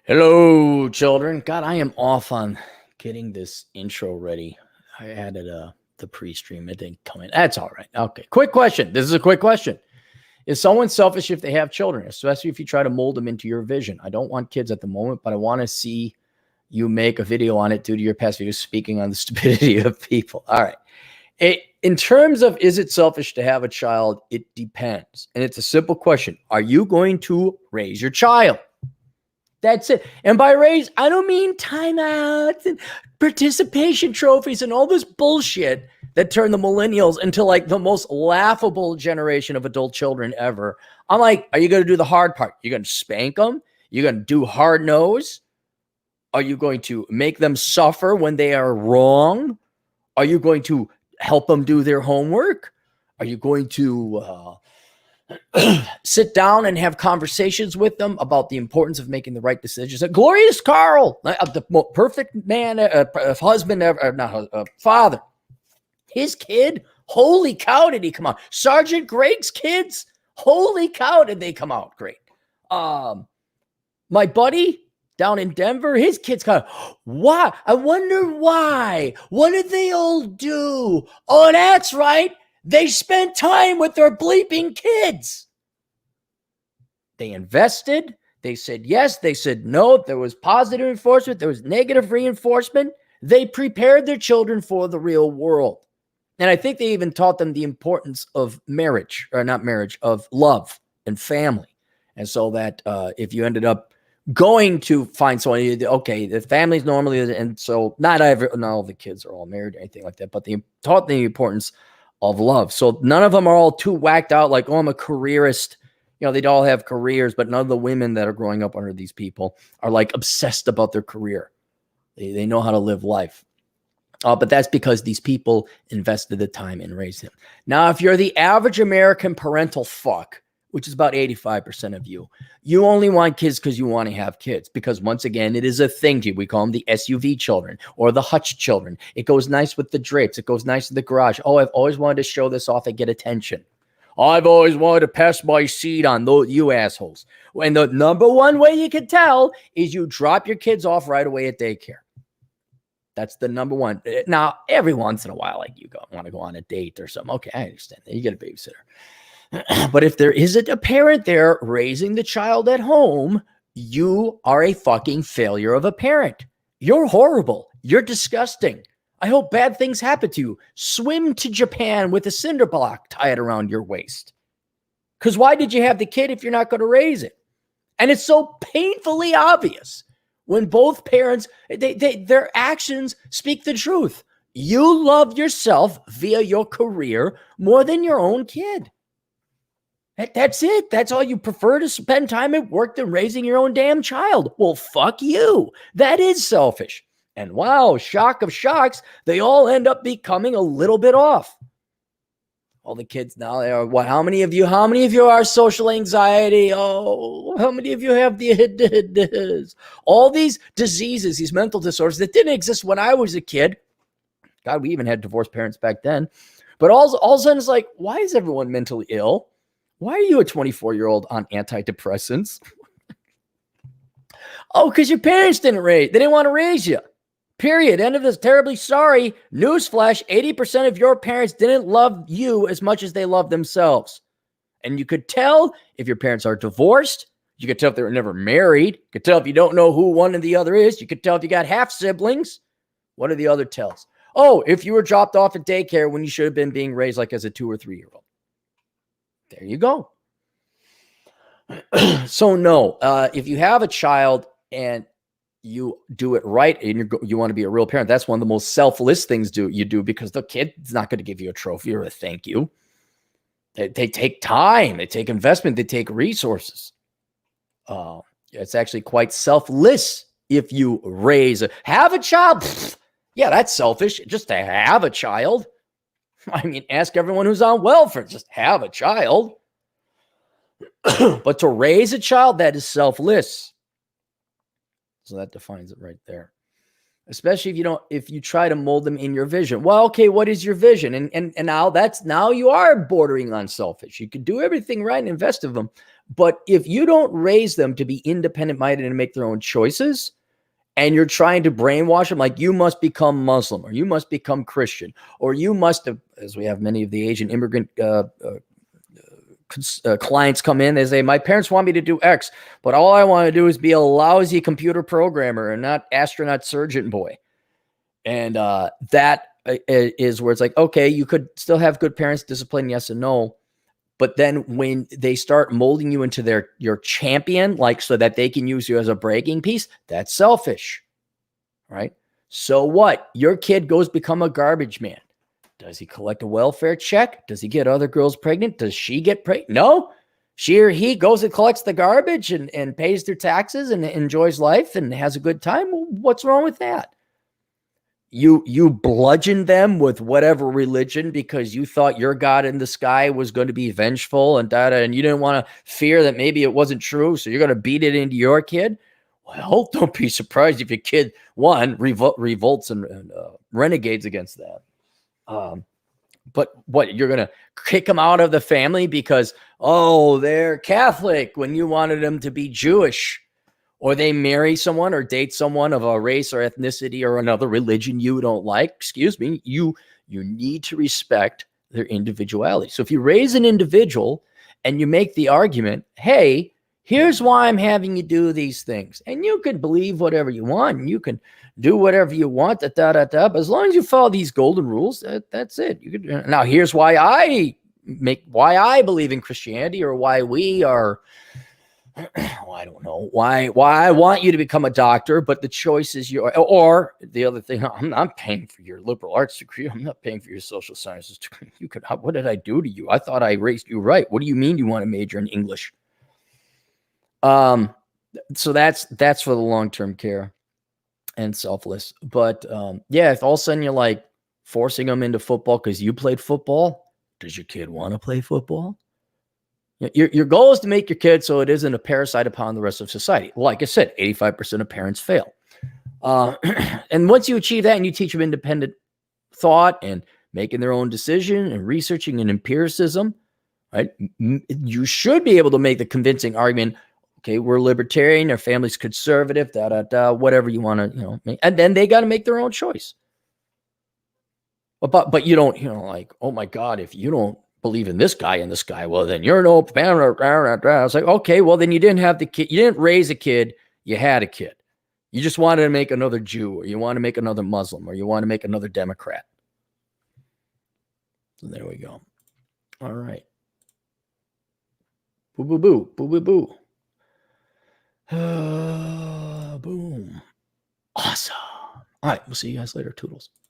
Hello, children. God, I am off on getting this intro ready. I added the pre-stream. It didn't come in. That's all right. Okay. Quick question. This is a quick question. Is someone selfish if they have children, especially if you try to mold them into your vision? I don't want kids at the moment, but I want to see you make a video on it due to your past videos speaking on the stupidity of people. All right. In terms of is it selfish to have a child, it depends. And it's a simple question. Are you going to raise your child? That's it. And by raise, I don't mean timeouts and participation trophies and all this bullshit that turned the millennials into like the most laughable generation of adult children ever. I'm like, are you going to do the hard part? You're going to spank them? You're going to do hard nose? Are you going to make them suffer when they are wrong? Are you going to help them do their homework? Are you going to sit down and have conversations with them about the importance of making the right decisions? Glorious Carl, the perfect man, husband, father. His kid, holy cow, did he come out? Sergeant Greg's kids, holy cow, did they come out great. My buddy down in Denver, his kids kind of, why? I wonder why. What did they all do? Oh, that's right. They spent time with their bleeping kids. They invested. They said yes. They said no. There was positive reinforcement. There was negative reinforcement. They prepared their children for the real world. And I think they even taught them the importance of marriage, or not marriage, of love and family. And so that if you ended up going to find someone, okay, the family's normally, and so not all the kids are all married or anything like that, but they taught the importance of love. So none of them are all too whacked out like, oh, I'm a careerist. You know, they'd all have careers, but none of the women that are growing up under these people are like obsessed about their career. They know how to live life. But that's because these people invested the time in raising them. Now, if you're the average American parental fuck, which is about 85% of you, you only want kids because you want to have kids. Because once again, it is a thing to you. We call them the SUV children or the hutch children. It goes nice with the drapes. It goes nice with the garage. Oh, I've always wanted to show this off and get attention. I've always wanted to pass my seed on those, you assholes. And the number one way you can tell is you drop your kids off right away at daycare. That's the number one. Now, every once in a while, like you want to go on a date or something. Okay, I understand that. You get a babysitter. But if there isn't a parent there raising the child at home, you are a fucking failure of a parent. You're horrible. You're disgusting. I hope bad things happen to you. Swim to Japan with a cinder block tied around your waist. Because why did you have the kid if you're not going to raise it? And it's so painfully obvious when both parents, their actions speak the truth. You love yourself via your career more than your own kid. That's it. That's all. You prefer to spend time at work than raising your own damn child. Well, fuck you. That is selfish. And wow, shock of shocks, they all end up becoming a little bit off. All the kids now, they are what? How many of you are social anxiety? Oh, how many of you have all these diseases, these mental disorders that didn't exist when I was a kid? God, we even had divorced parents back then. But all of a sudden, it's like, why is everyone mentally ill? Why are you a 24-year-old on antidepressants? Oh, because your parents they didn't want to raise you. Period. End of this. Terribly sorry. Newsflash, 80% of your parents didn't love you as much as they loved themselves. And you could tell if your parents are divorced. You could tell if they were never married. You could tell if you don't know who one and the other is. You could tell if you got half siblings. What are the other tells? Oh, if you were dropped off at daycare when you should have been being raised like as a 2 or 3-year-old. There you go. So no, if you have a child and you do it right and you want to be a real parent, that's one of the most selfless things you do because the kid's not going to give you a trophy or a thank you. They take time, they take investment, they take resources. It's actually quite selfless if you have a child. Yeah, that's selfish just to have a child. I mean, ask everyone who's on welfare, just have a child. But to raise a child, that is selfless. So that defines it right there. especially if you try to mold them in your vision. Well, okay, what is your vision? And now you are bordering on selfish. You could do everything right and invest in them. But if you don't raise them to be independent minded and make their own choices, and you're trying to brainwash them, like you must become Muslim or you must become Christian or you must have, as we have many of the Asian immigrant clients come in, they say, my parents want me to do X, but all I want to do is be a lousy computer programmer and not astronaut surgeon boy. And that is where it's like, okay, you could still have good parents, discipline, yes and no. But then when they start molding you into your champion, like so that they can use you as a bragging piece, that's selfish, right? So what? Your kid goes become a garbage man. Does he collect a welfare check? Does he get other girls pregnant? Does she get pregnant? No. She or he goes and collects the garbage and pays their taxes and enjoys life and has a good time. Well, what's wrong with that? You bludgeoned them with whatever religion because you thought your God in the sky was going to be vengeful and and you didn't want to fear that maybe it wasn't true, so you're going to beat it into your kid. Well, don't be surprised if your kid revolts and renegades against that. But what, you're going to kick them out of the family because, oh, they're Catholic when you wanted them to be Jewish? Or they marry someone or date someone of a race or ethnicity or another religion you don't like. Excuse me. You need to respect their individuality. So if you raise an individual and you make the argument, hey, here's why I'm having you do these things. And you can believe whatever you want. And you can do whatever you want. But as long as you follow these golden rules, that's it. Now, here's why I believe in Christianity, or why we are. Well, I don't know why I want you to become a doctor, but the choice is yours. Or the other thing, I'm not paying for your liberal arts degree. I'm not paying for your social sciences degree. What did I do to you? I thought I raised you right. What do you mean you want to major in English? So that's for the long-term care and selfless. But yeah, if all of a sudden you're like forcing them into football because you played football, does your kid want to play football? Your goal is to make your kid so it isn't a parasite upon the rest of society. Like I said, 85% of parents fail. And once you achieve that and you teach them independent thought and making their own decision and researching and empiricism, right? You should be able to make the convincing argument, okay, we're libertarian, our family's conservative, whatever you want to, and then they got to make their own choice. But you don't, like, oh my God, if you don't believe in this guy, well, then you're no. I was like, okay, well, then you didn't have the kid. You didn't raise a kid. You had a kid. You just wanted to make another Jew, or you want to make another Muslim, or you want to make another Democrat. So there we go. All right. Boo, boo, boo, boo, boo, boo. Boom. Awesome. All right. We'll see you guys later. Toodles.